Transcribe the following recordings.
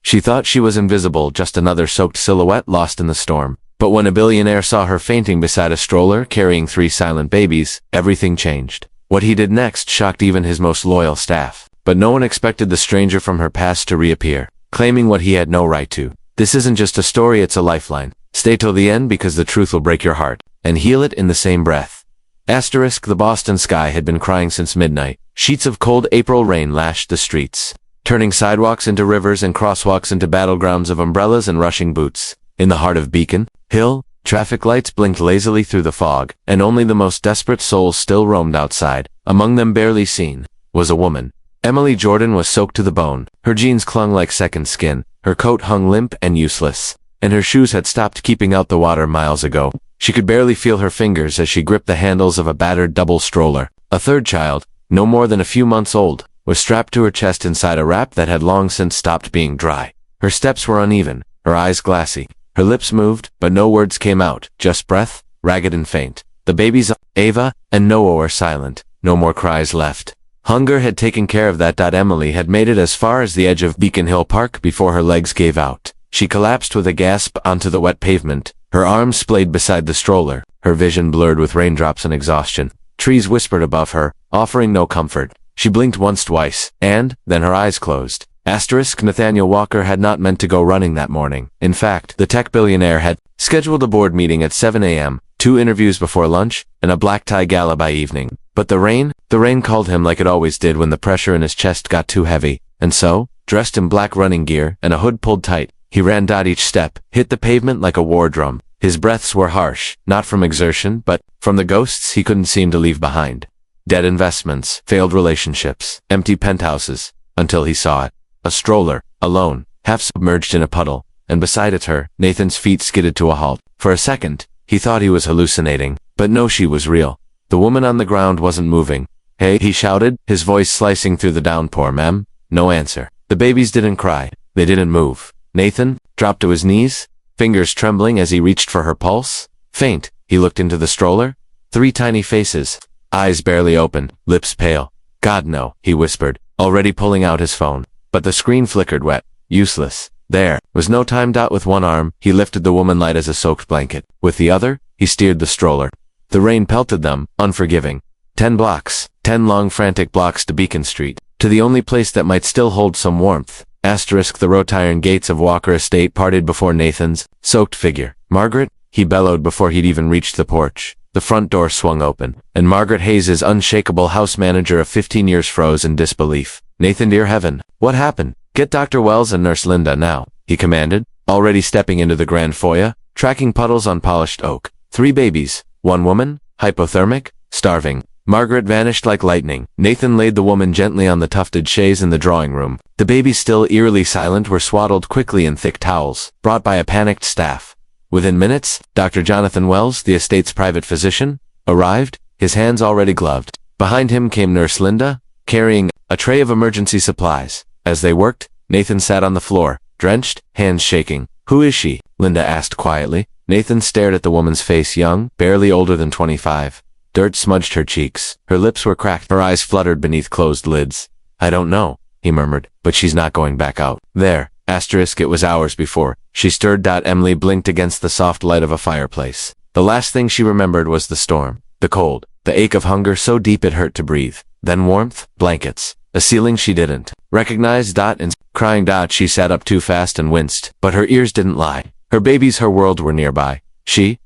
She thought she was invisible, just another soaked silhouette lost in the storm. But when a billionaire saw her fainting beside a stroller carrying 3 silent babies, everything changed. What he did next shocked even his most loyal staff. But no one expected the stranger from her past to reappear, claiming what he had no right to. This isn't just a story, it's a lifeline. Stay till the end because the truth will break your heart, and heal it in the same breath. Asterisk, the Boston sky had been crying since midnight. Sheets of cold April rain lashed the streets, turning sidewalks into rivers and crosswalks into battlegrounds of umbrellas and rushing boots. In the heart of Beacon Hill, traffic lights blinked lazily through the fog, and only the most desperate souls still roamed outside. Among them, barely seen, was a woman. Emily Jordan was soaked to the bone. Her jeans clung like second skin, her coat hung limp and useless, and her shoes had stopped keeping out the water miles ago. She could barely feel her fingers as she gripped the handles of a battered double stroller. A third child, no more than a few months old, was strapped to her chest inside a wrap that had long since stopped being dry. Her steps were uneven, her eyes glassy. Her lips moved, but no words came out, just breath, ragged and faint. The babies, Ava and Noah, were silent. No more cries left. Hunger had taken care of that. Emily had made it as far as the edge of Beacon Hill Park before her legs gave out. She collapsed with a gasp onto the wet pavement, her arms splayed beside the stroller, her vision blurred with raindrops and exhaustion. Trees whispered above her, offering no comfort. She blinked once, twice, and then her eyes closed. Asterisk, Nathaniel Walker had not meant to go running that morning. In fact, the tech billionaire had scheduled a board meeting at 7 a.m., 2 interviews before lunch, and a black tie gala by evening. But the rain called him like it always did when the pressure in his chest got too heavy. And so, dressed in black running gear and a hood pulled tight, he ran. Each step hit the pavement like a war drum. His breaths were harsh, not from exertion, but from the ghosts he couldn't seem to leave behind. Dead investments, failed relationships, empty penthouses, until he saw it. A stroller, alone, half submerged in a puddle, and beside it her. Nathan's feet skidded to a halt. For a second, he thought he was hallucinating, but no, she was real. The woman on the ground wasn't moving. "Hey," he shouted, his voice slicing through the downpour. "Ma'am?" No answer. The babies didn't cry. They didn't move. Nathan dropped to his knees, fingers trembling as he reached for her pulse. Faint, he looked into the stroller. 3 tiny faces, eyes barely open, lips pale. "God, no," he whispered, already pulling out his phone. But the screen flickered wet, useless. There was no time. With one arm, he lifted the woman light as a soaked blanket. With the other, he steered the stroller. The rain pelted them, unforgiving. 10 blocks, 10 long frantic blocks to Beacon Street, to the only place that might still hold some warmth. Asterisk, the wrought iron gates of Walker Estate parted before Nathan's soaked figure. "Margaret," he bellowed before he'd even reached the porch. The front door swung open, and Margaret Hayes' unshakable house manager of 15 years froze in disbelief. "Nathan, dear heaven, what happened? Get Dr. Wells and Nurse Linda now," he commanded, already stepping into the grand foyer, tracking puddles on polished oak. 3 babies, 1 woman, hypothermic, starving. Margaret vanished like lightning. Nathan laid the woman gently on the tufted chaise in the drawing room. The babies, still eerily silent, were swaddled quickly in thick towels, brought by a panicked staff. Within minutes, Dr. Jonathan Wells, the estate's private physician, arrived, his hands already gloved. Behind him came Nurse Linda, carrying a tray of emergency supplies. As they worked, Nathan sat on the floor, drenched, hands shaking. "Who is she?" Linda asked quietly. Nathan stared at the woman's face, young, barely older than 25. Dirt smudged her cheeks. Her lips were cracked. Her eyes fluttered beneath closed lids. "I don't know," he murmured, "but she's not going back out there." Asterisk, it was hours before she stirred. Emily blinked against the soft light of a fireplace. The last thing she remembered was the storm, the cold, the ache of hunger so deep it hurt to breathe. Then warmth, blankets, a ceiling she didn't recognize. And crying. She sat up too fast and winced, but her ears didn't lie. Her babies, her world, were nearby.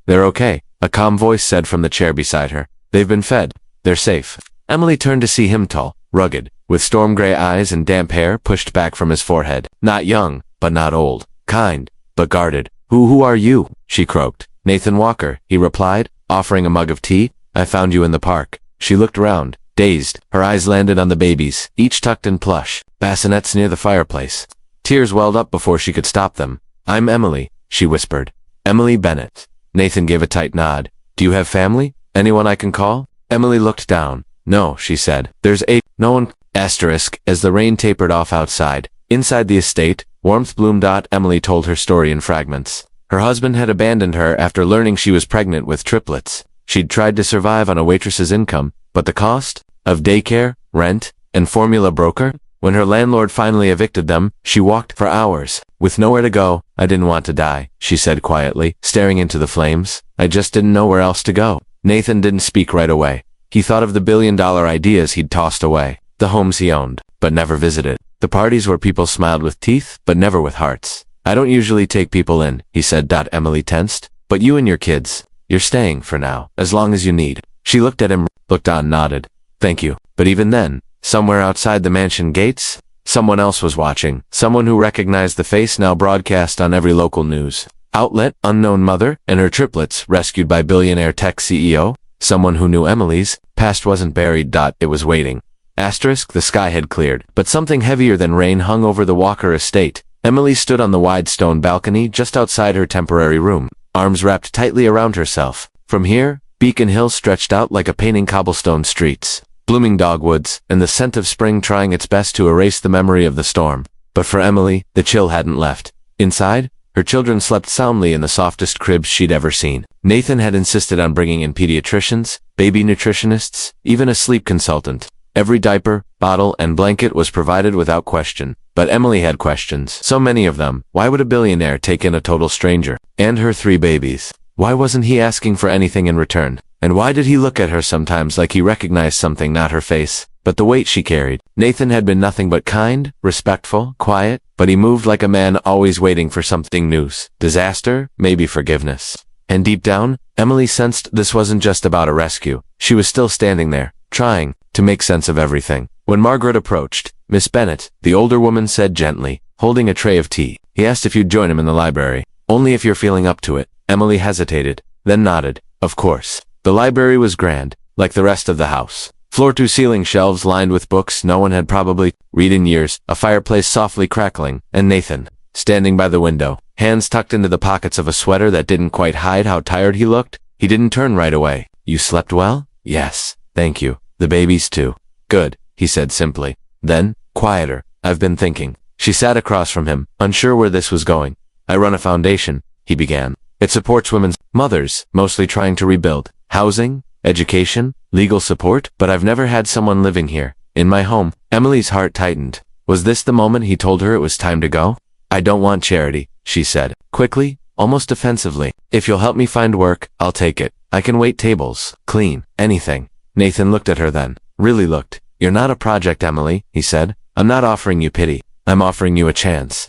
"They're okay," a calm voice said from the chair beside her. "They've been fed. They're safe." Emily turned to see him, tall, rugged, with storm-gray eyes and damp hair pushed back from his forehead. Not young, but not old. Kind, but guarded. Who are you?" she croaked. "Nathan Walker," he replied, offering a mug of tea. "I found you in the park." She looked around, dazed. Her eyes landed on the babies, each tucked in plush bassinets near the fireplace. Tears welled up before she could stop them. "I'm Emily," she whispered. "Emily Bennett." Nathan gave a tight nod. "Do you have family? Anyone I can call?" Emily looked down. "No," she said. "There's no one." Asterisk, as the rain tapered off outside. Inside the estate, warmth bloomed. Emily told her story in fragments. Her husband had abandoned her after learning she was pregnant with triplets. She'd tried to survive on a waitress's income, but the cost of daycare, rent, and formula broker When her landlord finally evicted them, she walked for hours. With nowhere to go, I didn't want to die, she said quietly, staring into the flames. I just didn't know where else to go. Nathan didn't speak right away. He thought of the billion-dollar ideas he'd tossed away, the homes he owned, but never visited, the parties where people smiled with teeth, but never with hearts. I don't usually take people in, he said. Emily tensed. But you and your kids, you're staying for now, as long as you need. She looked at him, looked on, nodded. Thank you. But even then, somewhere outside the mansion gates, someone else was watching, someone who recognized the face now broadcast on every local news outlet, unknown mother, and her triplets rescued by billionaire tech CEO, someone who knew Emily's past wasn't buried. It was waiting. Asterisk, the sky had cleared, but something heavier than rain hung over the Walker estate. Emily stood on the wide stone balcony just outside her temporary room, arms wrapped tightly around herself. From here, Beacon Hill stretched out like a painting cobblestone streets, blooming dogwoods, and the scent of spring trying its best to erase the memory of the storm. But for Emily, the chill hadn't left. Inside, her children slept soundly in the softest cribs she'd ever seen. Nathan had insisted on bringing in pediatricians, baby nutritionists, even a sleep consultant. Every diaper, bottle, and blanket was provided without question. But Emily had questions, so many of them. Why would a billionaire take in a total stranger? And her 3 babies. Why wasn't he asking for anything in return? And why did he look at her sometimes like he recognized something, not her face, but the weight she carried? Nathan had been nothing but kind, respectful, quiet, but he moved like a man always waiting for something new. Disaster, maybe forgiveness. And deep down, Emily sensed this wasn't just about a rescue. She was still standing there, trying to make sense of everything. When Margaret approached, Miss Bennet, the older woman said gently, holding a tray of tea. He asked if you'd join him in the library. Only if you're feeling up to it. Emily hesitated, then nodded. Of course. The library was grand, like the rest of the house. Floor-to-ceiling shelves lined with books no one had probably read in years, a fireplace softly crackling, and Nathan, standing by the window, hands tucked into the pockets of a sweater that didn't quite hide how tired he looked. He didn't turn right away. You slept well? Yes, thank you. The babies too. Good, he said simply. Then, quieter, I've been thinking. She sat across from him, unsure where this was going. I run a foundation, he began. It supports women's mothers, mostly trying to rebuild. Housing, education, legal support, but I've never had someone living here, in my home. Emily's heart tightened. Was this the moment he told her it was time to go? I don't want charity, she said, quickly, almost defensively. If you'll help me find work, I'll take it. I can wait tables, clean, anything. Nathan looked at her then, really looked. You're not a project, Emily, he said. I'm not offering you pity. I'm offering you a chance.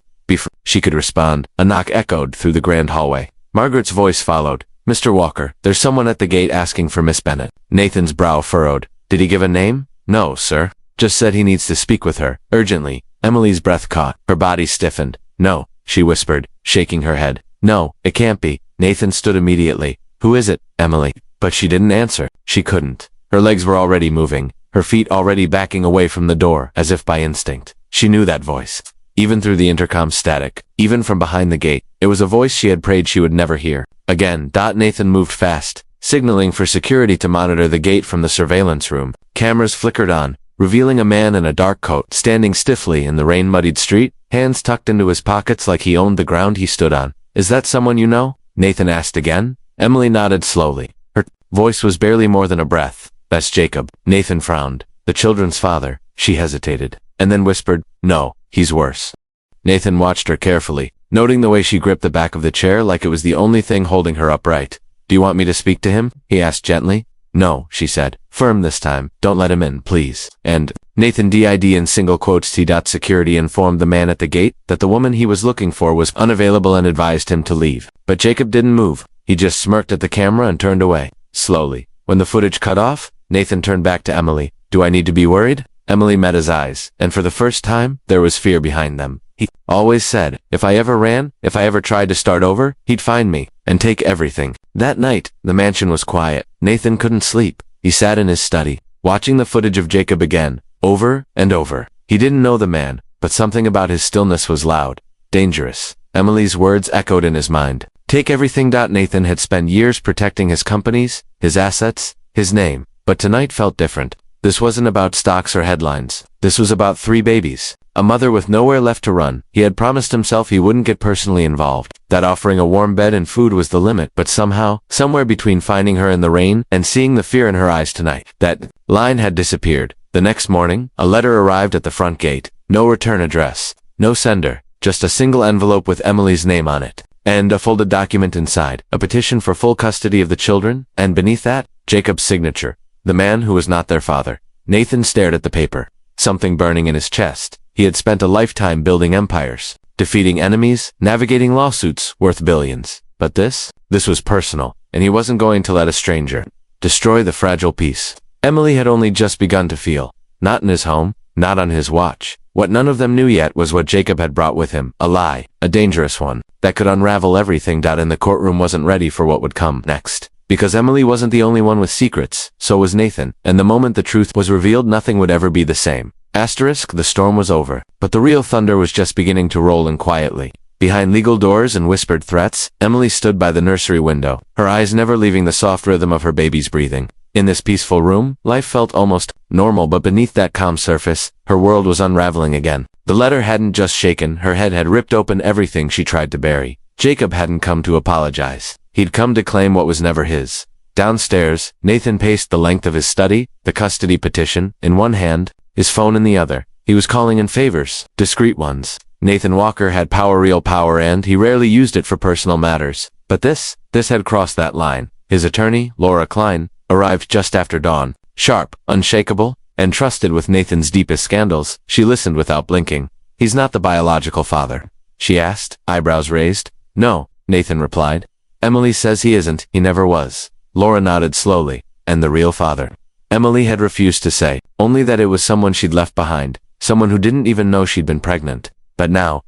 She could respond. A knock echoed through the grand hallway. Margaret's voice followed. Mr. Walker, there's someone at the gate asking for Miss Bennet. Nathan's brow furrowed. Did he give a name? No, sir. Just said he needs to speak with her, urgently. Emily's breath caught. Her body stiffened. No, she whispered, shaking her head. No, it can't be. Nathan stood immediately. Who is it, Emily? But she didn't answer. She couldn't. Her legs were already moving, her feet already backing away from the door, as if by instinct. She knew that voice. Even through the intercom static, even from behind the gate, it was a voice she had prayed she would never hear. Again, Nathan moved fast, signaling for security to monitor the gate from the surveillance room. Cameras flickered on, revealing a man in a dark coat standing stiffly in the rain-muddied street, hands tucked into his pockets like he owned the ground he stood on. Is that someone you know? Nathan asked again. Emily nodded slowly. Her voice was barely more than a breath. That's Jacob. Nathan frowned. The children's father. She hesitated, and then whispered, No, he's worse. Nathan watched her carefully, noting the way she gripped the back of the chair like it was the only thing holding her upright. Do you want me to speak to him? He asked gently. No, she said, firm this time. Don't let him in, please. And Nathan did in single quotes T. Security informed the man at the gate that the woman he was looking for was unavailable and advised him to leave. But Jacob didn't move. He just smirked at the camera and turned away, slowly. When the footage cut off, Nathan turned back to Emily. Do I need to be worried? Emily met his eyes, and for the first time, there was fear behind them. He always said, if I ever ran, if I ever tried to start over, he'd find me, and take everything. That night, the mansion was quiet. Nathan couldn't sleep. He sat in his study, watching the footage of Jacob again, over and over. He didn't know the man, but something about his stillness was loud, dangerous. Emily's words echoed in his mind. Take everything. Nathan had spent years protecting his companies, his assets, his name, but tonight felt different. This wasn't about stocks or headlines. This was about 3 babies. A mother with nowhere left to run. He had promised himself he wouldn't get personally involved, that offering a warm bed and food was the limit, but somehow, somewhere between finding her in the rain and seeing the fear in her eyes tonight, that line had disappeared. The next morning, a letter arrived at the front gate. No return address. No sender. Just a single envelope with Emily's name on it. And a folded document inside. A petition for full custody of the children, and beneath that, Jacob's signature. The man who was not their father. Nathan stared at the paper. Something burning in his chest. He had spent a lifetime building empires, defeating enemies, navigating lawsuits worth billions. But this was personal, and he wasn't going to let a stranger destroy the fragile peace Emily had only just begun to feel. Not in his home, not on his watch. What none of them knew yet was what Jacob had brought with him, a lie, a dangerous one, that could unravel everything. And the courtroom wasn't ready for what would come next. Because Emily wasn't the only one with secrets, so was Nathan, and the moment the truth was revealed, nothing would ever be the same. The storm was over, but the real thunder was just beginning to roll in quietly. Behind legal doors and whispered threats, Emily stood by the nursery window, her eyes never leaving the soft rhythm of her baby's breathing. In this peaceful room, life felt almost normal, but beneath that calm surface, her world was unraveling again. The letter hadn't just shaken, her head had ripped open everything she tried to bury. Jacob hadn't come to apologize. He'd come to claim what was never his. Downstairs, Nathan paced the length of his study, the custody petition in one hand, his phone in the other. He was calling in favors, discreet ones. Nathan Walker had power, real power, and he rarely used it for personal matters. But this had crossed that line. His attorney, Laura Klein, arrived just after dawn. Sharp, unshakable, and trusted with Nathan's deepest scandals. She listened without blinking. "He's not the biological father?" she asked, eyebrows raised. "No," Nathan replied. "Emily says he isn't, he never was." Laura nodded slowly. "And the real father?" Emily had refused to say, only that it was someone she'd left behind, someone who didn't even know she'd been pregnant. But now,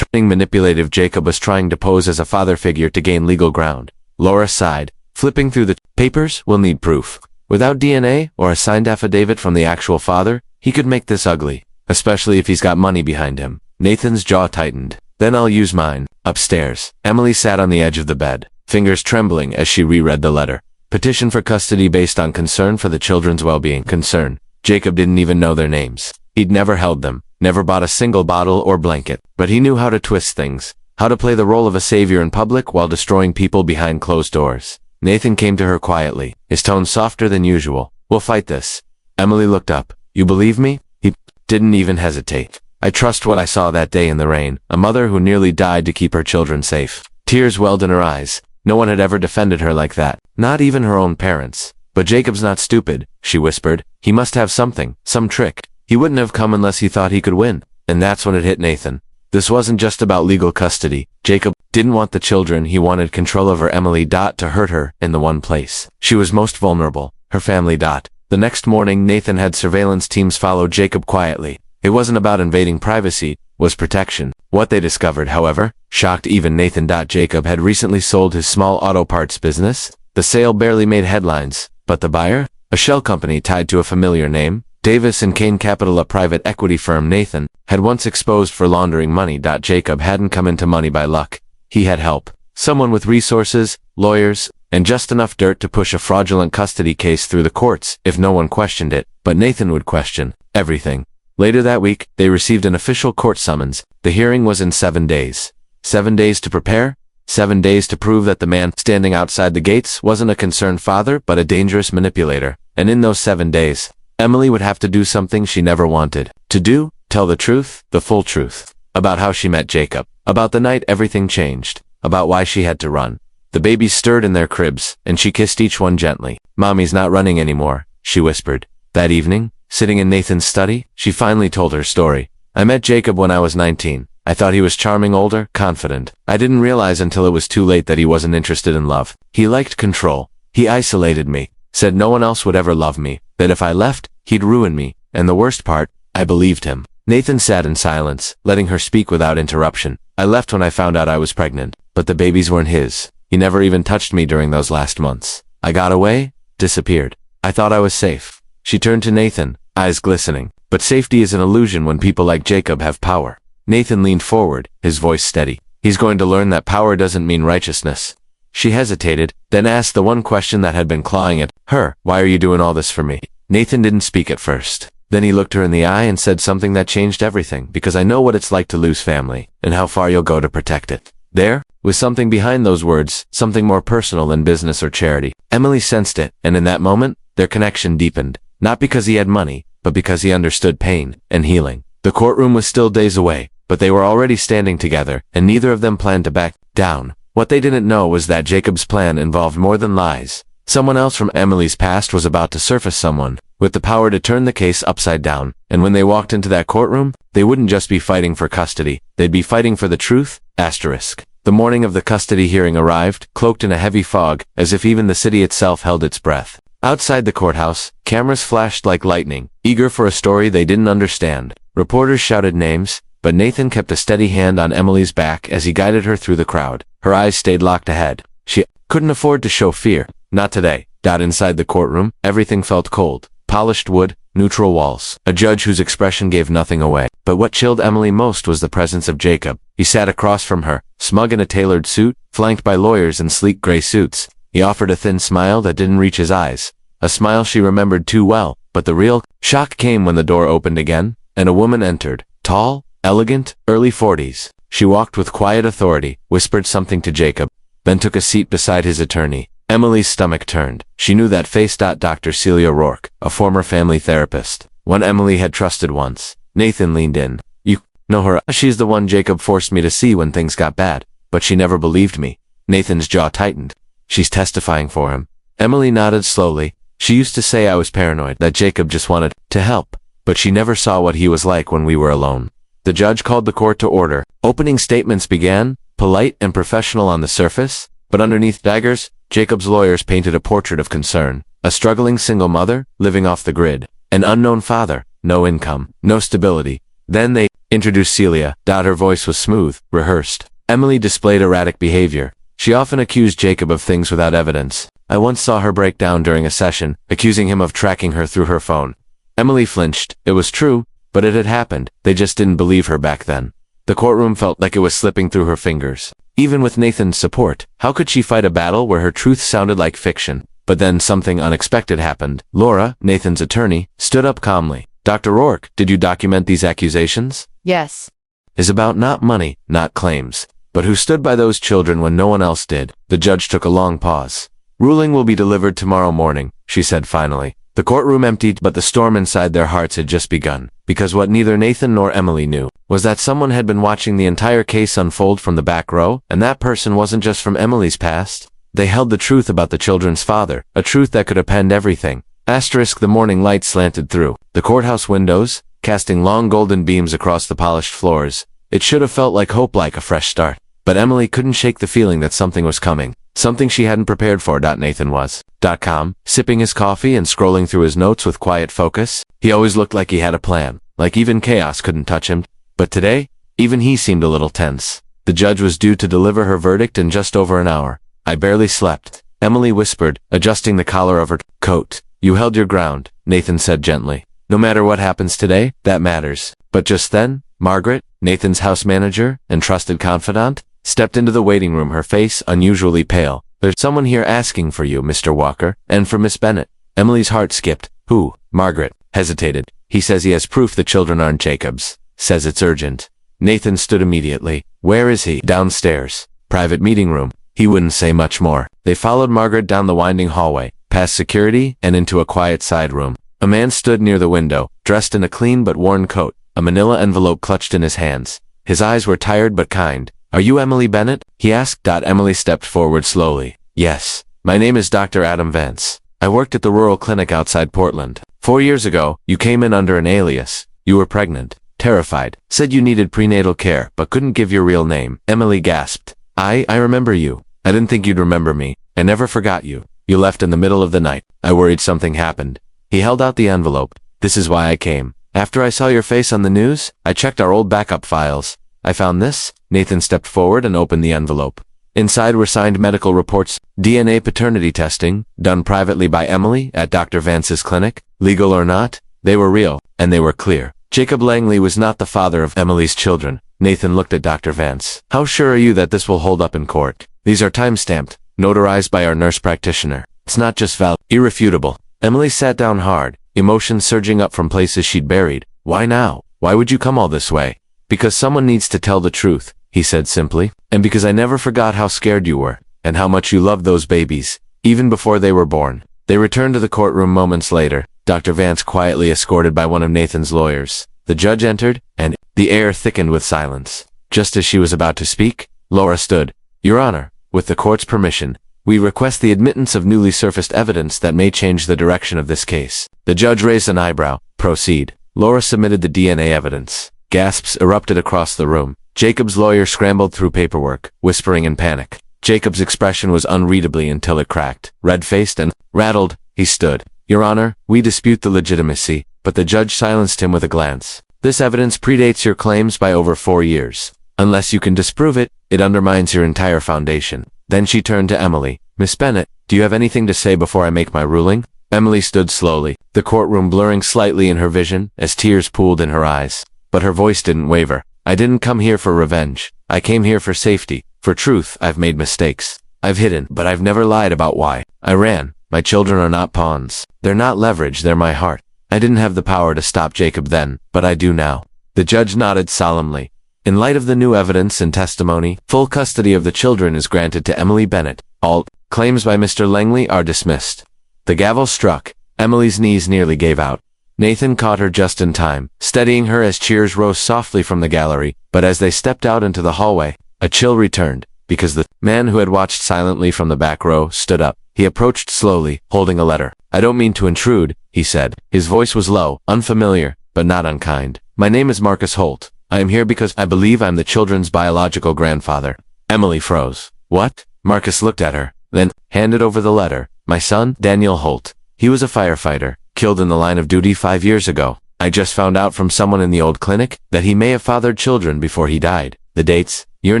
manipulative Jacob was trying to pose as a father figure to gain legal ground. Laura sighed, flipping through the papers. "We'll need proof. Without DNA or a signed affidavit from the actual father, he could make this ugly, especially if he's got money behind him." Nathan's jaw tightened. "Then I'll use mine." Upstairs, Emily sat on the edge of the bed, fingers trembling as she reread the letter. Petition for custody based on concern for the children's well-being. Concern. Jacob didn't even know their names. He'd never held them, never bought a single bottle or blanket, but he knew how to twist things, how to play the role of a savior in public while destroying people behind closed doors. Nathan came to her quietly, his tone softer than usual. "We'll fight this." Emily looked up. "You believe me?" He didn't even hesitate. "I trust what I saw that day in the rain, a mother who nearly died to keep her children safe." Tears welled in her eyes. No one had ever defended her like that, not even her own parents. "But Jacob's not stupid," she whispered. "He must have something, some trick. He wouldn't have come unless he thought he could win." And that's when it hit Nathan. This wasn't just about legal custody. Jacob didn't want the children, he wanted control over Emily. To hurt her in the one place she was most vulnerable, her family. The next morning, Nathan had surveillance teams follow Jacob quietly. It wasn't about invading privacy, it was protection. What they discovered, however, shocked even Nathan. Jacob had recently sold his small auto parts business. The sale barely made headlines, but the buyer? A shell company tied to a familiar name, Davis and Kane Capital, a private equity firm Nathan had once exposed for laundering money. Jacob hadn't come into money by luck. He had help. Someone with resources, lawyers, and just enough dirt to push a fraudulent custody case through the courts if no one questioned it. But Nathan would question everything. Later that week, they received an official court summons. The hearing was in 7 days. 7 days to prepare, 7 days to prove that the man standing outside the gates wasn't a concerned father but a dangerous manipulator. And in those 7 days, Emily would have to do something she never wanted to do, tell the truth, the full truth, about how she met Jacob, about the night everything changed, about why she had to run. The babies stirred in their cribs, and she kissed each one gently. "Mommy's not running anymore," she whispered. That evening, sitting in Nathan's study, she finally told her story. "I met Jacob when I was 19. I thought he was charming, older, confident. I didn't realize until it was too late that he wasn't interested in love. He liked control. He isolated me, said no one else would ever love me, that if I left, he'd ruin me, and the worst part, I believed him." Nathan sat in silence, letting her speak without interruption. "I left when I found out I was pregnant, but the babies weren't his. He never even touched me during those last months. I got away, disappeared. I thought I was safe." She turned to Nathan, eyes glistening. "But safety is an illusion when people like Jacob have power." Nathan leaned forward, his voice steady. "He's going to learn that power doesn't mean righteousness." She hesitated, then asked the one question that had been clawing at her. "Why are you doing all this for me?" Nathan didn't speak at first. Then he looked her in the eye and said something that changed everything. "Because I know what it's like to lose family, and how far you'll go to protect it." There was something behind those words, something more personal than business or charity. Emily sensed it, and in that moment, their connection deepened. Not because he had money, but because he understood pain and healing. The courtroom was still days away, but they were already standing together, and neither of them planned to back down. What they didn't know was that Jacob's plan involved more than lies. Someone else from Emily's past was about to surface, someone with the power to turn the case upside down, and when they walked into that courtroom, they wouldn't just be fighting for custody, they'd be fighting for the truth. The morning of the custody hearing arrived, cloaked in a heavy fog, as if even the city itself held its breath. Outside the courthouse, cameras flashed like lightning, eager for a story they didn't understand. Reporters shouted names, but Nathan kept a steady hand on Emily's back as he guided her through the crowd. Her eyes stayed locked ahead. She couldn't afford to show fear. Not today. Inside the courtroom, everything felt cold. Polished wood, neutral walls, a judge whose expression gave nothing away. But what chilled Emily most was the presence of Jacob. He sat across from her, smug in a tailored suit, flanked by lawyers in sleek gray suits. He offered a thin smile that didn't reach his eyes. A smile she remembered too well, but the real shock came when the door opened again, and a woman entered. Tall, elegant, early 40s. She walked with quiet authority, whispered something to Jacob, then took a seat beside his attorney. Emily's stomach turned. She knew that face. Dr. Celia Rourke, a former family therapist, one Emily had trusted once. Nathan leaned in. You know her? She's the one Jacob forced me to see when things got bad, but she never believed me. Nathan's jaw tightened. She's testifying for him. Emily nodded slowly. She used to say I was paranoid, that Jacob just wanted to help, but she never saw what he was like when we were alone. The judge called the court to order. Opening statements began, polite and professional on the surface, but underneath daggers, Jacob's lawyers painted a portrait of concern. A struggling single mother, living off the grid. An unknown father, no income, no stability. Then they introduced Celia. Her voice was smooth, rehearsed. Emily displayed erratic behavior. She often accused Jacob of things without evidence. I once saw her break down during a session, accusing him of tracking her through her phone. Emily flinched. It was true, but it had happened. They just didn't believe her back then. The courtroom felt like it was slipping through her fingers. Even with Nathan's support, how could she fight a battle where her truth sounded like fiction? But then something unexpected happened. Laura, Nathan's attorney, stood up calmly. Dr. Rourke, did you document these accusations? Yes. Is about not money, not claims, but who stood by those children when no one else did. The judge took a long pause. Ruling will be delivered tomorrow morning, she said finally. The courtroom emptied, but the storm inside their hearts had just begun, because what neither Nathan nor Emily knew was that someone had been watching the entire case unfold from the back row, and that person wasn't just from Emily's past. They held the truth about the children's father, a truth that could append everything. The morning light slanted through the courthouse windows, casting long golden beams across the polished floors. It should have felt like hope, like a fresh start. But Emily couldn't shake the feeling that something was coming. Something she hadn't prepared for. Nathan was calm, sipping his coffee and scrolling through his notes with quiet focus. He always looked like he had a plan, like even chaos couldn't touch him. But today, even he seemed a little tense. The judge was due to deliver her verdict in just over an hour. I barely slept, Emily whispered, adjusting the collar of her coat. You held your ground, Nathan said gently. No matter what happens today, that matters. But just then, Margaret, Nathan's house manager and trusted confidant, stepped into the waiting room, her face unusually pale. There's someone here asking for you, Mr. Walker, and for Miss Bennett. Emily's heart skipped. Who? Margaret hesitated. He says he has proof the children aren't Jacob's. Says it's urgent. Nathan stood immediately. Where is he? Downstairs. Private meeting room. He wouldn't say much more. They followed Margaret down the winding hallway, past security, and into a quiet side room. A man stood near the window, dressed in a clean but worn coat, a manila envelope clutched in his hands. His eyes were tired but kind. Are you Emily Bennett? He asked. Emily stepped forward slowly. Yes. My name is Dr. Adam Vance. I worked at the rural clinic outside Portland. 4 years ago, you came in under an alias. You were pregnant, terrified, said you needed prenatal care, but couldn't give your real name. Emily gasped. I remember you. I didn't think you'd remember me. I never forgot you. You left in the middle of the night. I worried something happened. He held out the envelope. This is why I came. After I saw your face on the news, I checked our old backup files. I found this. Nathan stepped forward and opened the envelope. Inside were signed medical reports, DNA paternity testing, done privately by Emily at Dr. Vance's clinic. Legal or not, they were real, and they were clear. Jacob Langley was not the father of Emily's children. Nathan looked at Dr. Vance. How sure are you that this will hold up in court? These are time-stamped, notarized by our nurse practitioner. It's not just irrefutable. Emily sat down hard, emotions surging up from places she'd buried. Why now? Why would you come all this way? Because someone needs to tell the truth, he said simply. And because I never forgot how scared you were, and how much you loved those babies, even before they were born. They returned to the courtroom moments later, Dr. Vance quietly escorted by one of Nathan's lawyers. The judge entered, and the air thickened with silence. Just as she was about to speak, Laura stood. Your Honor, with the court's permission, we request the admittance of newly surfaced evidence that may change the direction of this case. The judge raised an eyebrow. Proceed. Laura submitted the DNA evidence. Gasps erupted across the room. Jacob's lawyer scrambled through paperwork, whispering in panic. Jacob's expression was unreadably until it cracked. Red-faced and rattled, he stood. Your Honor, we dispute the legitimacy, but the judge silenced him with a glance. This evidence predates your claims by over 4 years. Unless you can disprove it, it undermines your entire foundation. Then she turned to Emily. Miss Bennett, do you have anything to say before I make my ruling? Emily stood slowly, the courtroom blurring slightly in her vision as tears pooled in her eyes. But her voice didn't waver. I didn't come here for revenge. I came here for safety. For truth, I've made mistakes. I've hidden, but I've never lied about why. I ran. My children are not pawns. They're not leverage, they're my heart. I didn't have the power to stop Jacob then, but I do now. The judge nodded solemnly. In light of the new evidence and testimony, full custody of the children is granted to Emily Bennett. All claims by Mr. Langley are dismissed. The gavel struck. Emily's knees nearly gave out. Nathan caught her just in time, steadying her as cheers rose softly from the gallery, but as they stepped out into the hallway, a chill returned, because the man who had watched silently from the back row stood up. He approached slowly, holding a letter. I don't mean to intrude, he said. His voice was low, unfamiliar, but not unkind. My name is Marcus Holt. I am here because I believe I'm the children's biological grandfather. Emily froze. What? Marcus looked at her, then handed over the letter. My son, Daniel Holt. He was a firefighter, killed in the line of duty 5 years ago. I just found out from someone in the old clinic that he may have fathered children before he died. The dates, your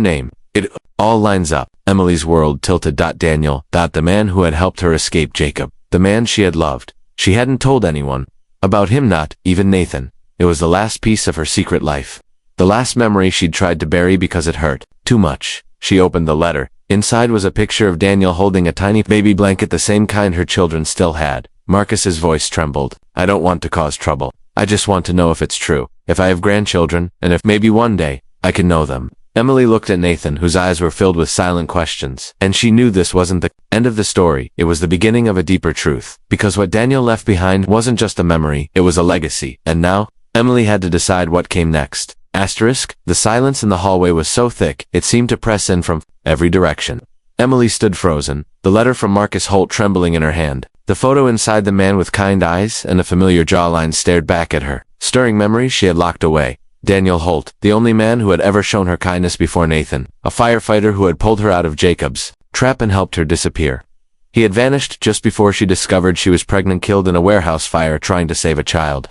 name, it all lines up. Emily's world tilted. Daniel, the man who had helped her escape Jacob. The man she had loved. She hadn't told anyone. About him, not even Nathan. It was the last piece of her secret life. The last memory she'd tried to bury because it hurt too much. She opened the letter. Inside was a picture of Daniel holding a tiny baby blanket, the same kind her children still had. Marcus's voice trembled. I don't want to cause trouble. I just want to know if it's true, if I have grandchildren, and if maybe one day I can know them. Emily looked at Nathan, whose eyes were filled with silent questions, and she knew this wasn't the end of the story. It was the beginning of a deeper truth, because what Daniel left behind wasn't just a memory, it was a legacy. And now, Emily had to decide what came next. Asterisk, the silence in the hallway was so thick, it seemed to press in from every direction. Emily stood frozen, the letter from Marcus Holt trembling in her hand. The photo inside the man with kind eyes and a familiar jawline stared back at her, stirring memories she had locked away. Daniel Holt, the only man who had ever shown her kindness before Nathan, a firefighter who had pulled her out of Jacob's trap and helped her disappear. He had vanished just before she discovered she was pregnant, killed in a warehouse fire trying to save a child.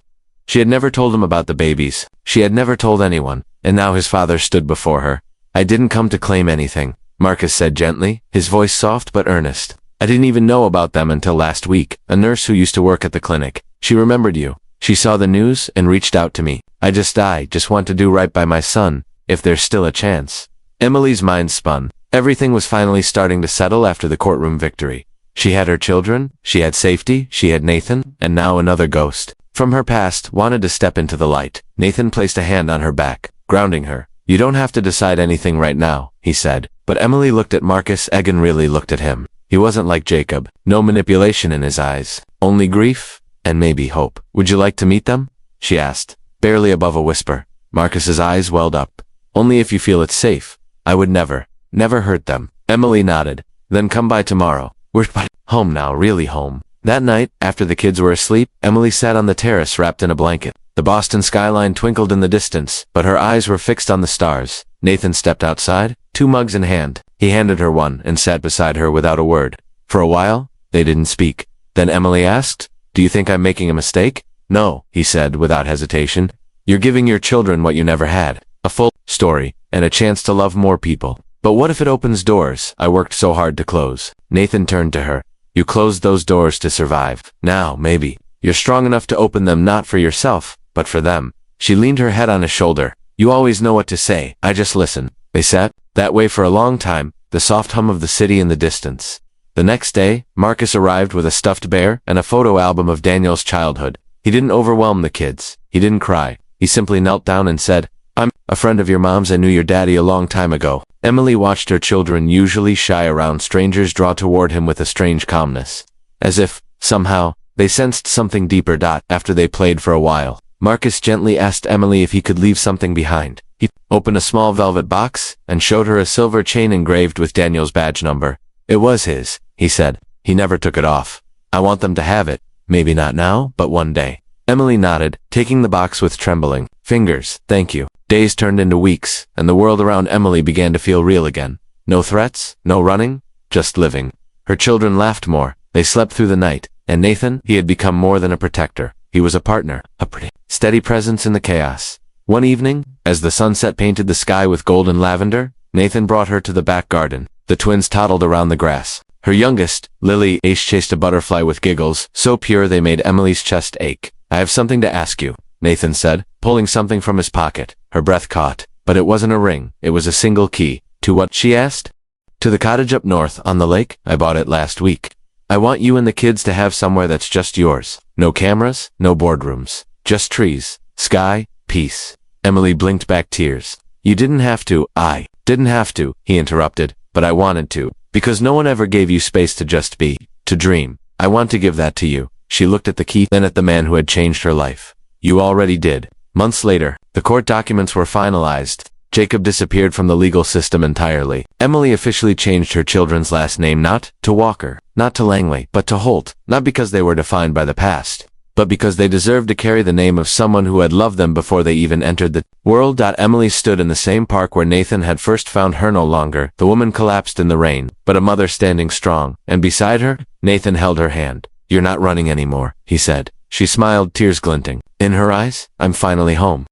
She had never told him about the babies. She had never told anyone, and now his father stood before her. I didn't come to claim anything, Marcus said gently, his voice soft but earnest. I didn't even know about them until last week. A nurse who used to work at the clinic. She remembered you. She saw the news and reached out to me. I just want to do right by my son, if there's still a chance. Emily's mind spun. Everything was finally starting to settle after the courtroom victory. She had her children, she had safety, she had Nathan, and now another ghost from her past wanted to step into the light. Nathan placed a hand on her back, grounding her. You don't have to decide anything right now, he said. But Emily looked at Marcus. Egan really looked at him. He wasn't like Jacob. No manipulation in his eyes. Only grief, and maybe hope. Would you like to meet them? She asked, barely above a whisper. Marcus's eyes welled up. Only if you feel it's safe. I would never hurt them. Emily nodded. Then come by tomorrow. We're home now, really home. That night, after the kids were asleep, Emily sat on the terrace wrapped in a blanket. The Boston skyline twinkled in the distance, but her eyes were fixed on the stars. Nathan stepped outside, 2 mugs in hand. He handed her one and sat beside her without a word. For a while, they didn't speak. Then Emily asked, Do you think I'm making a mistake? No, he said without hesitation. You're giving your children what you never had. A full story, and a chance to love more people. But what if it opens doors I worked so hard to close? Nathan turned to her. You closed those doors to survive. Now, maybe, you're strong enough to open them not for yourself, but for them. She leaned her head on his shoulder. You always know what to say. I just listen. They sat that way for a long time, the soft hum of the city in the distance. The next day, Marcus arrived with a stuffed bear and a photo album of Daniel's childhood. He didn't overwhelm the kids. He didn't cry. He simply knelt down and said, I'm a friend of your mom's. I knew your daddy a long time ago. Emily watched her children, usually shy around strangers, draw toward him with a strange calmness. As if, somehow, they sensed something deeper. After they played for a while, Marcus gently asked Emily if he could leave something behind. He opened a small velvet box and showed her a silver chain engraved with Daniel's badge number. It was his, he said. He never took it off. I want them to have it. Maybe not now, but one day. Emily nodded, taking the box with trembling fingers. Thank you. Days turned into weeks, and the world around Emily began to feel real again. No threats, no running, just living. Her children laughed more. They slept through the night. And Nathan, he had become more than a protector. He was a partner, a pretty, steady presence in the chaos. One evening, as the sunset painted the sky with gold and lavender, Nathan brought her to the back garden. The twins toddled around the grass. Her youngest, Lily, chased a butterfly with giggles, so pure they made Emily's chest ache. I have something to ask you, Nathan said, pulling something from his pocket. Her breath caught. But it wasn't a ring. It was a single key. To what? She asked. To the cottage up north, on the lake. I bought it last week. I want you and the kids to have somewhere that's just yours. No cameras, no boardrooms. Just trees, sky, peace. Emily blinked back tears. You didn't have to. I didn't have to, he interrupted, but I wanted to. Because no one ever gave you space to just be, to dream. I want to give that to you. She looked at the key, then at the man who had changed her life. You already did. Months later, the court documents were finalized. Jacob disappeared from the legal system entirely. Emily officially changed her children's last name not to Walker, not to Langley, but to Holt, not because they were defined by the past, but because they deserved to carry the name of someone who had loved them before they even entered the world. Emily stood in the same park where Nathan had first found her. No longer. The woman collapsed in the rain, but a mother standing strong, and beside her, Nathan held her hand. You're not running anymore, he said. She smiled, tears glinting in her eyes. I'm finally home.